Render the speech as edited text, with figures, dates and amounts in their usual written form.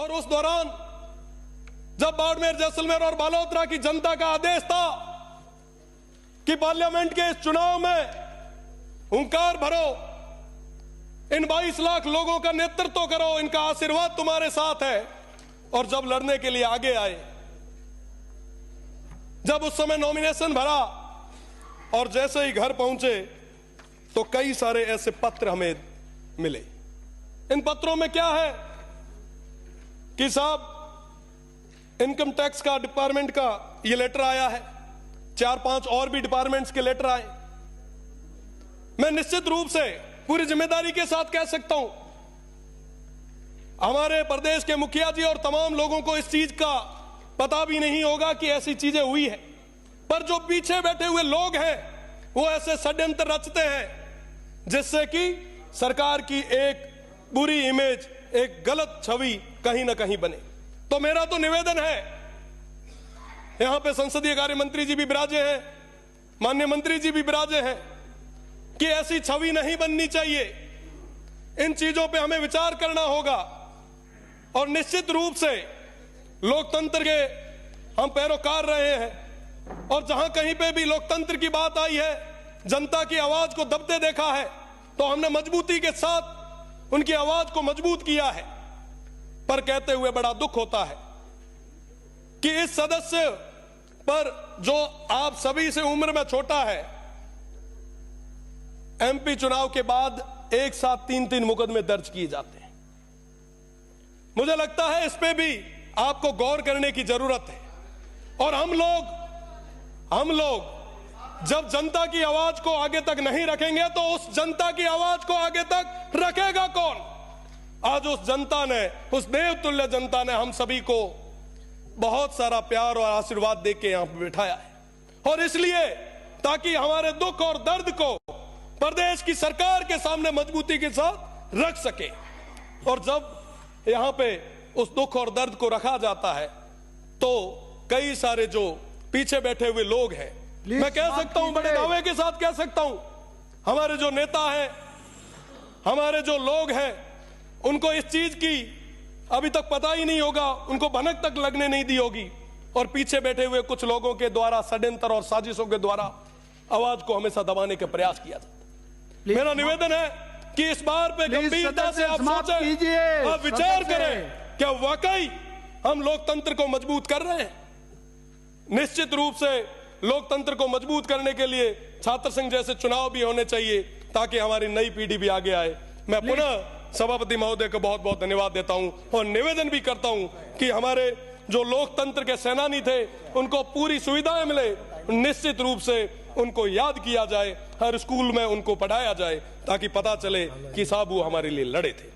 और उस दौरान जब बाड़मेर, जैसलमेर और बालोतरा की जनता का आदेश था कि पार्लियामेंट के इस चुनाव में हुंकार भरो, इन 22 लाख लोगों का नेतृत्व करो, इनका आशीर्वाद तुम्हारे साथ है, और जब लड़ने के लिए आगे आए, जब उस समय नॉमिनेशन भरा और जैसे ही घर पहुंचे तो कई सारे ऐसे पत्र हमें मिले। इन पत्रों में क्या है कि साहब, इनकम टैक्स का डिपार्टमेंट का ये लेटर आया है, 4-5 और भी डिपार्टमेंट्स के लेटर आए। मैं निश्चित रूप से पूरी जिम्मेदारी के साथ कह सकता हूं, हमारे प्रदेश के मुखिया जी और तमाम लोगों को इस चीज का पता भी नहीं होगा कि ऐसी चीजें हुई है, पर जो पीछे बैठे हुए लोग हैं वो ऐसे षड्यंत्र रचते हैं जिससे कि सरकार की एक बुरी इमेज, एक गलत छवि कहीं ना कहीं बने। तो मेरा तो निवेदन है, यहां पे संसदीय कार्य मंत्री जी भी विराजे हैं, माननीय मंत्री जी भी विराजे हैं, कि ऐसी छवि नहीं बननी चाहिए। इन चीजों पे हमें विचार करना होगा और निश्चित रूप से लोकतंत्र के हम पैरोकार रहे हैं और जहां कहीं पे भी लोकतंत्र की बात आई है, जनता की आवाज को दबते देखा है, तो हमने मजबूती के साथ उनकी आवाज को मजबूत किया है। पर कहते हुए बड़ा दुख होता है कि इस सदस्य पर, जो आप सभी से उम्र में छोटा है, एमपी चुनाव के बाद एक साथ 3-3 मुकदमे दर्ज किए जाते हैं। मुझे लगता है इस पे भी आपको गौर करने की जरूरत है। और हम लोग जब जनता की आवाज को आगे तक नहीं रखेंगे तो उस जनता की आवाज को आगे तक रखेगा कौन? आज उस जनता ने, उस देवतुल्य जनता ने हम सभी को बहुत सारा प्यार और आशीर्वाद देके यहां पर बिठाया है, और इसलिए ताकि हमारे दुख और दर्द को प्रदेश की सरकार के सामने मजबूती के साथ रख सके। और जब यहां पे उस दुख और दर्द को रखा जाता है तो कई सारे जो पीछे बैठे हुए लोग हैं, मैं कह सकता हूं, बड़े दावे के साथ कह सकता हूं, हमारे जो नेता हैं, हमारे जो लोग हैं, उनको इस चीज की अभी तक पता ही नहीं होगा, उनको भनक तक लगने नहीं दी होगी, और पीछे बैठे हुए कुछ लोगों के द्वारा षड्यंत्र और साजिशों के द्वारा आवाज को हमेशा दबाने का प्रयास किया जाता है। मेरा निवेदन है कि इस बार पे गंभीरता से आप सोचें, आप विचार करें, क्या वाकई हम लोकतंत्र को मजबूत कर रहे हैं? निश्चित रूप से लोकतंत्र को मजबूत करने के लिए छात्र संघ जैसे चुनाव भी होने चाहिए ताकि हमारी नई पीढ़ी भी आगे आए। मैं पुनः सभापति महोदय को बहुत बहुत धन्यवाद देता हूं और निवेदन भी करता हूं कि हमारे जो लोकतंत्र के सेनानी थे उनको पूरी सुविधाएं मिले, निश्चित रूप से उनको याद किया जाए, हर स्कूल में उनको पढ़ाया जाए ताकि पता चले कि साहब वो हमारे लिए लड़े थे।